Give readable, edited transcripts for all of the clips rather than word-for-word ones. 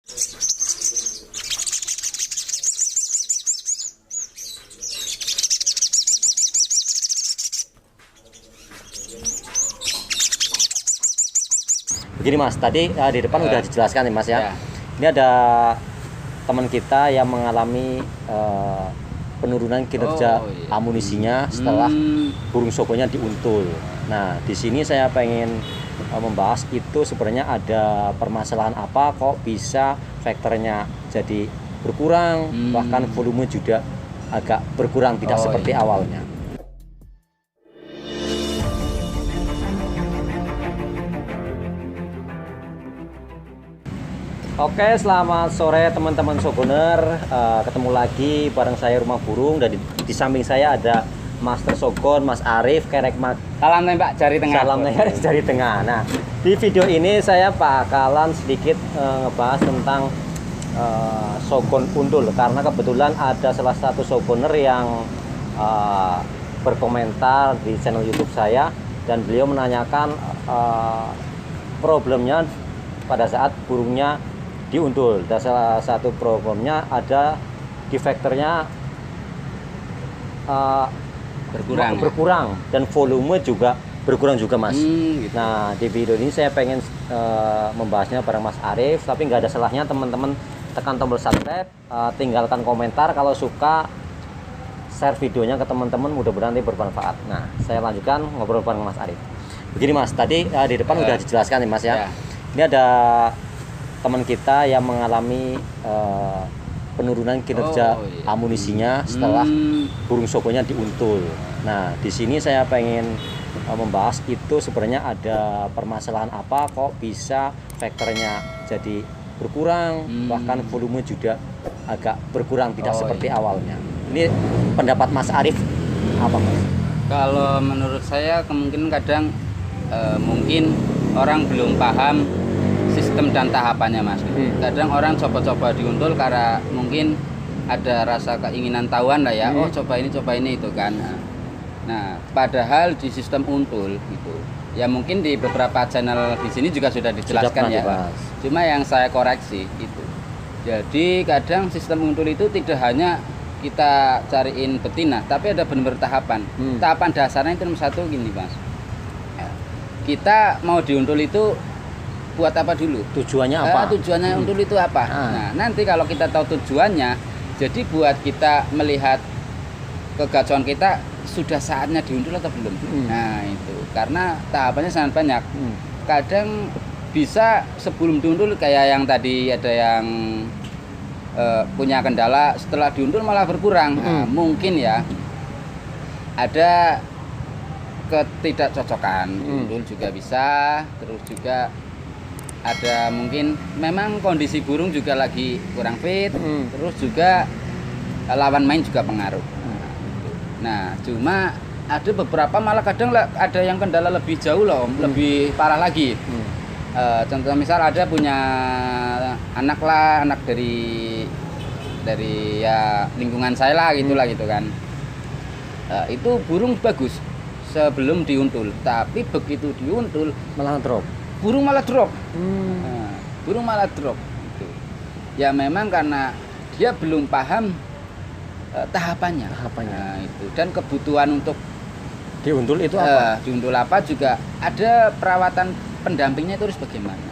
Begini Mas, tadi di depan udah dijelaskan nih Mas ya. Ini ada teman kita yang mengalami penurunan kinerja amunisinya setelah burung sogonya diuntul. Nah, di sini saya pengen membahas itu sebenarnya ada permasalahan apa kok bisa vektornya jadi berkurang, bahkan volume juga agak berkurang, tidak seperti awalnya. Oke, selamat sore teman-teman Sogoner. Ketemu lagi bareng saya Rumah Burung, dan di samping saya ada Master Sogon, Mas Arif, Kerek Mak. Salam nembak jari tengah. Salam nembak jari tengah. Nah, di video ini saya bakalan sedikit ngebahas tentang Sogon untul, karena kebetulan ada salah satu Sogoner yang berkomentar di channel YouTube saya, dan beliau menanyakan problemnya pada saat burungnya diuntul. Dan salah satu problemnya ada di vektornya berkurang dan volume juga berkurang juga Mas. Gitu. Nah, di video ini saya pengen membahasnya bareng Mas Arif, tapi nggak ada salahnya teman-teman tekan tombol subscribe, tinggalkan komentar kalau suka, share videonya ke teman-teman, mudah-mudahan nanti bermanfaat. Nah, saya lanjutkan ngobrol bareng Mas Arif. Begini Mas, tadi di depan udah dijelaskan nih Mas ya. Ini ada teman kita yang mengalami penurunan kinerja amunisinya setelah burung sogonya diuntul. Nah, di sini saya pengen membahas itu sebenarnya ada permasalahan apa kok bisa vektornya jadi berkurang, bahkan volume juga agak berkurang, tidak seperti awalnya. Ini pendapat Mas Arif apa Mas? Kalau menurut saya kemungkinan kadang mungkin orang belum paham sistem dan tahapannya Mas. Kadang orang coba-coba diuntul karena mungkin ada rasa keinginan tahuan lah ya. Oh, coba ini itu kan. Nah, padahal di sistem untul gitu ya, mungkin di beberapa channel di sini juga sudah dijelaskan ya. Cuma yang saya koreksi itu. Jadi kadang sistem untul itu tidak hanya kita cariin betina, tapi ada benar-benar tahapan. Tahapan dasarnya itu nomor satu gini Mas. Kita mau diuntul itu buat apa dulu? Tujuannya apa? Tujuannya untul itu apa? Nah, nanti kalau kita tahu tujuannya, jadi buat kita melihat kegacauan kita sudah saatnya diuntul atau belum. Nah, itu karena tahapannya sangat banyak. Kadang bisa sebelum diuntul kayak yang tadi ada yang punya kendala setelah diuntul malah berkurang. Nah, mungkin ya ada ketidakcocokan untul juga bisa, terus juga ada mungkin memang kondisi burung juga lagi kurang fit, terus juga lawan main juga pengaruh. Nah, cuma ada beberapa malah kadang ada yang kendala lebih jauh loh, lebih parah lagi. Contoh misal ada punya anak dari ya lingkungan saya lah gitulah gitu kan. Itu burung bagus sebelum diuntul, tapi begitu diuntul malah drop. Burung malah drop. Nah, burung malah drop gitu. Ya memang karena dia belum paham tahapannya. Nah, itu dan kebutuhan untuk diuntul itu apa? Diuntul apa juga ada perawatan pendampingnya itu harus bagaimana.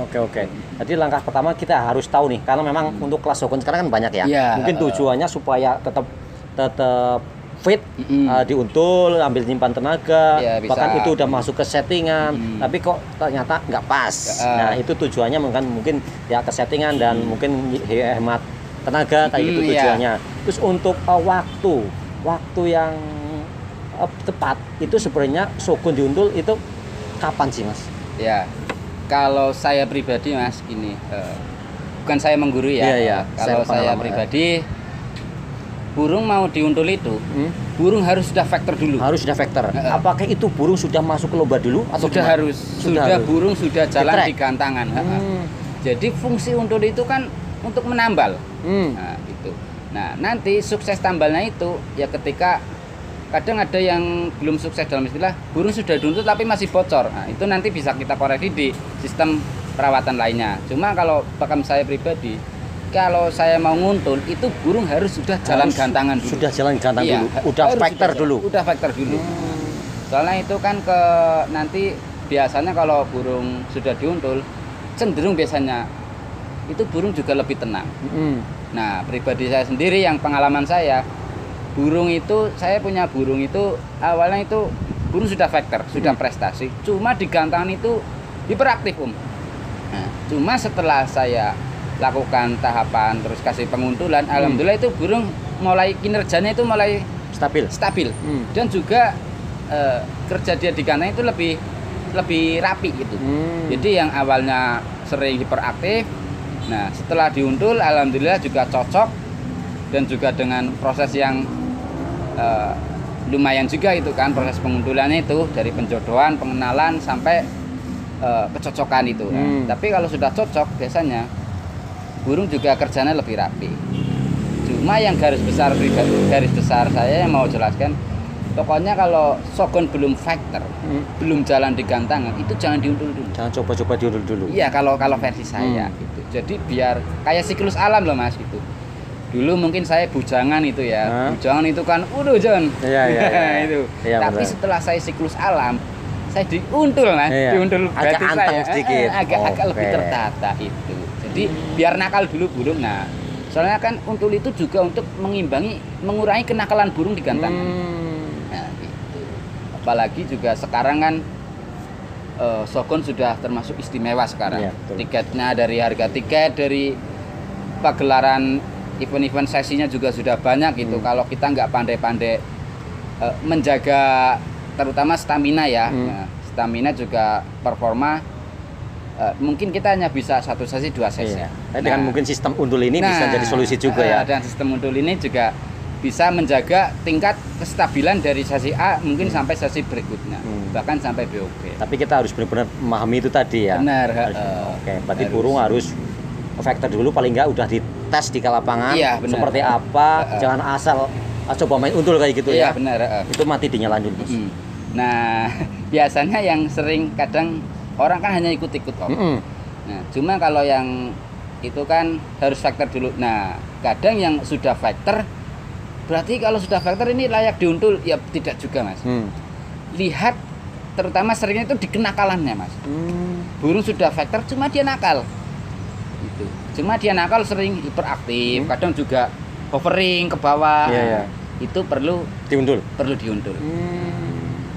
Oke. Jadi langkah pertama kita harus tahu nih, karena memang untuk kelas Sogon sekarang kan banyak ya. Mungkin tujuannya supaya tetap fit, diuntul, ambil nyimpan tenaga, bahkan itu udah masuk ke settingan, tapi kok ternyata nggak pas. Nah, itu tujuannya mungkin ya ke settingan dan mungkin hemat tenaga kayak gitu tujuannya. Terus untuk waktu yang tepat itu sebenarnya Sogon diuntul itu kapan sih Mas? Ya, kalau saya pribadi Mas gini, bukan saya menggurui ya. Kalau saya pribadi burung mau diuntul itu, burung harus sudah vektor dulu. Harus sudah vektor. Apakah itu burung sudah masuk ke lomba dulu atau sudah harus? Sudah burung sudah jalan di gantangan. Jadi fungsi untul itu kan untuk menambal. Nah, itu. Nah, nanti sukses tambalnya itu ya ketika kadang ada yang belum sukses dalam istilah burung sudah diuntul tapi masih bocor. Nah, itu nanti bisa kita koreksi di sistem perawatan lainnya. Cuma kalau pakem saya pribadi, kalau saya mau nguntul itu burung harus sudah jalan gantangan dulu. Sudah jalan gantang Iya, dulu. Udah factor dulu. Udah factor dulu. Soalnya itu kan nanti biasanya kalau burung sudah diuntul cenderung biasanya itu burung juga lebih tenang. Nah, pribadi saya sendiri yang pengalaman saya, burung itu saya punya burung itu awalnya itu burung sudah factor, sudah prestasi. Cuma di gantangan itu hiperaktif, Om. Nah, cuma setelah saya lakukan tahapan terus kasih penguntulan, alhamdulillah itu burung mulai kinerjanya itu mulai stabil. Dan juga kerja dia di gantangan itu lebih rapi gitu. Jadi yang awalnya sering hiperaktif, nah setelah diuntul alhamdulillah juga cocok dan juga dengan proses yang lumayan juga itu kan, proses penguntulannya itu dari penjodohan, pengenalan sampai kecocokan itu. Nah, tapi kalau sudah cocok biasanya burung juga kerjanya lebih rapi. Cuma yang garis besar saya yang mau jelaskan, pokoknya kalau sogon belum factor, belum jalan di gantangan, itu jangan diuntul dulu. Jangan coba-coba diuntul dulu. Iya, kalau versi saya gitu. Jadi biar kayak siklus alam loh Mas gitu. Dulu mungkin saya bujangan itu ya. Bujangan itu kan John. Iya. Itu. Iya, tapi benar. setelah saya siklus alam, saya diuntul Mas. Iya. Diuntul agak berarti anteng saya sedikit. agak lebih tertata itu. Jadi biar nakal dulu burung. Nah, soalnya kan untul itu juga untuk mengurangi kenakalan burung di gantangan. Nah, gitu. Apalagi juga sekarang kan sogon sudah termasuk istimewa sekarang. Iya, Tiketnya dari harga tiket, dari pagelaran event-event sesinya juga sudah banyak gitu. Kalau kita nggak pandai-pandai menjaga terutama stamina ya. Nah, stamina juga performa mungkin kita hanya bisa satu sesi, dua sesi. Iya. Dengan mungkin sistem untul ini bisa jadi solusi juga ya. Dan sistem untul ini juga bisa menjaga tingkat kestabilan dari sesi A mungkin sampai sesi berikutnya, bahkan sampai BOP. Tapi kita harus benar-benar memahami itu tadi ya. Benar. Oke, berarti burung harus factor dulu, paling nggak udah dites di lapangan. Iya, benar. Seperti apa, jangan asal coba main untul kayak gitu iya, ya. Benar. Itu mati dinyalain dulu. Nah, biasanya yang sering kadang orang kan hanya ikut-ikut Om. Nah, cuma kalau yang itu kan harus factor dulu. Nah, kadang yang sudah factor, berarti kalau sudah factor ini layak diuntul, ya tidak juga Mas. Lihat terutama seringnya itu di kenakalannya Mas. Burung sudah factor cuma dia nakal. Gitu. Cuma dia nakal sering hiperaktif, kadang juga hovering ke bawah. Iya. Itu perlu diuntul.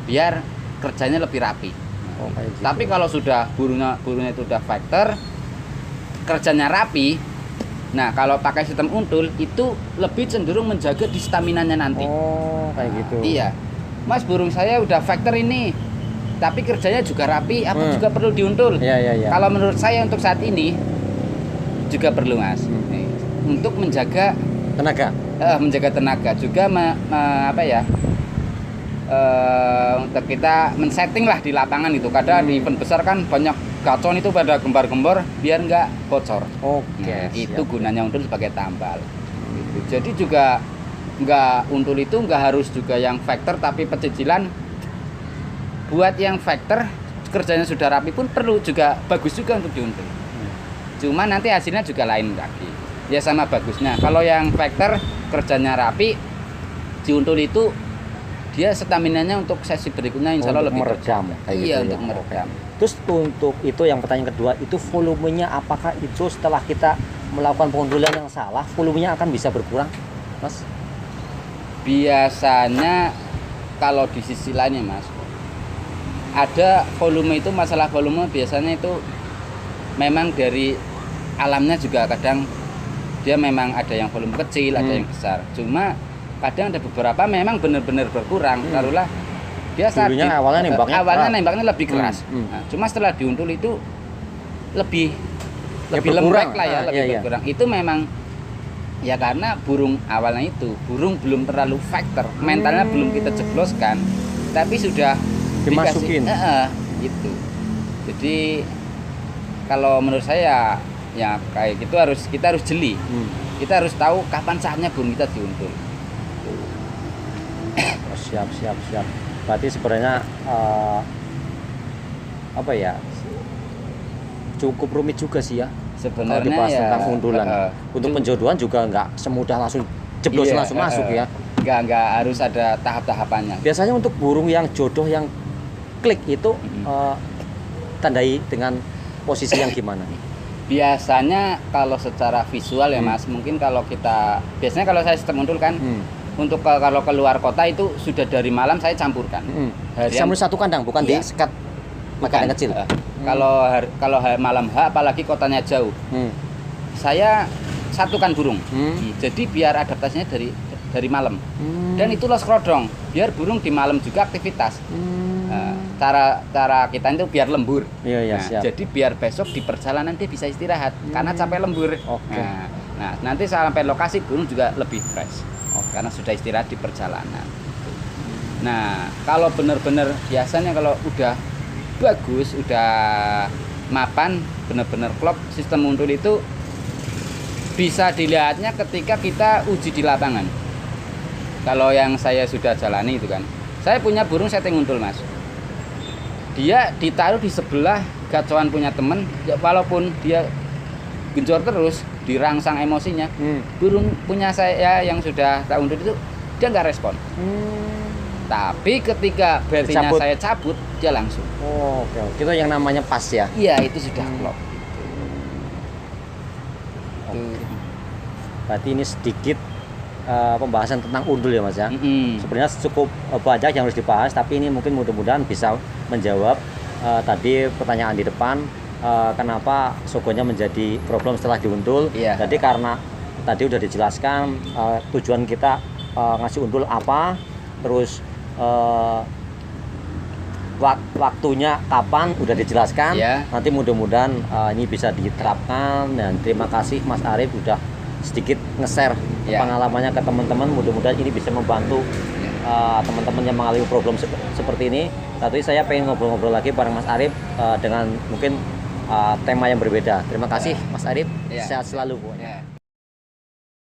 Biar kerjanya lebih rapi. Gitu. Tapi kalau sudah burungnya itu udah factor, kerjanya rapi. Nah, kalau pakai sistem untul itu lebih cenderung menjaga di staminanya nanti. Kayak gitu. Iya. Mas, burung saya udah factor ini, tapi kerjanya juga rapi, apa juga perlu diuntul? Iya. Kalau menurut saya untuk saat ini juga perlu Mas. Untuk menjaga tenaga juga untuk kita men-setting lah di lapangan itu. Kadang di event besar kan banyak gacon itu pada gembar-gembor biar nggak bocor. Itu gunanya untul sebagai tambal. Gitu. Jadi juga untul itu nggak harus juga yang factor, tapi pecicilan buat yang factor kerjanya sudah rapi pun perlu juga, bagus juga untuk diuntul. Cuma nanti hasilnya juga lain lagi. Ya sama bagusnya. Kalau yang factor kerjanya rapi, diuntul itu dia staminanya untuk sesi berikutnya insya Allah lebih meredam. Iya, untuk meredam. Terus untuk itu yang pertanyaan kedua, itu volumenya apakah itu setelah kita melakukan pengundulan yang salah, volumenya akan bisa berkurang, Mas? Biasanya kalau di sisi lainnya Mas, ada volume itu, masalah volume biasanya itu memang dari alamnya juga kadang dia memang ada yang volume kecil, ada yang besar. Cuma kadang ada beberapa memang benar-benar berkurang. Taruhlah dia awalnya nembaknya lebih keras. Nah, cuma setelah diuntul itu lebih lembek lah ya, lebih berkurang. Itu memang ya karena burung awalnya itu burung belum terlalu factor, mentalnya belum kita jebloskan, tapi sudah dimasukin. Gitu. Jadi kalau menurut saya ya kayak gitu kita harus jeli. Kita harus tahu kapan saatnya burung kita diuntul. Siap. Berarti sebenarnya cukup rumit juga sih ya. Kalau Sebenarnya dibahas ya tentang undulan. Untuk penjodohan juga nggak semudah langsung jeblos langsung masuk ya. Nggak harus ada tahap-tahapannya. Biasanya untuk burung yang jodoh yang klik itu tandai dengan posisi yang gimana? Biasanya kalau secara visual ya Mas, mungkin kalau kita biasanya kalau saya sistem undul kan untuk kalau keluar kota itu sudah dari malam saya campurkan. Sambil satu kandang, bukan di sekat makanan kecil. Kalau malam apalagi kotanya jauh, saya satukan burung. Jadi biar adaptasinya dari malam. Dan itu los krodong, biar burung di malam juga aktivitas. Cara kita itu biar lembur. Jadi biar besok di perjalanan dia bisa istirahat karena capek lembur. Nah, nanti sampai lokasi burung juga lebih fresh karena sudah istirahat di perjalanan. Nah, kalau benar-benar biasanya kalau udah bagus, udah mapan, benar-benar klop, sistem undul itu bisa dilihatnya ketika kita uji di lapangan. Kalau yang saya sudah jalani itu kan, saya punya burung setting undul Mas. Dia ditaruh di sebelah gacoan punya temen, ya walaupun dia genjor terus, dirangsang emosinya, burung punya saya yang sudah tak undul itu dia nggak respon. Tapi ketika berartinya saya cabut, dia langsung. Oke. Itu yang namanya pas ya? Iya, itu sudah klop. Berarti ini sedikit pembahasan tentang undul ya Mas ya. Sebenarnya cukup banyak yang harus dibahas, tapi ini mungkin mudah-mudahan bisa menjawab tadi pertanyaan di depan, kenapa sogonya menjadi problem setelah diundul. Jadi karena tadi udah dijelaskan tujuan kita ngasih undul apa, terus waktunya kapan udah dijelaskan. Nanti mudah-mudahan ini bisa diterapkan, dan terima kasih Mas Arif udah sedikit nge-share pengalamannya ke teman-teman. Mudah-mudahan ini bisa membantu teman-teman yang mengalami problem seperti ini. Tapi saya pengen ngobrol-ngobrol lagi bareng Mas Arif dengan mungkin tema yang berbeda. Terima kasih Mas Arif, sehat selalu.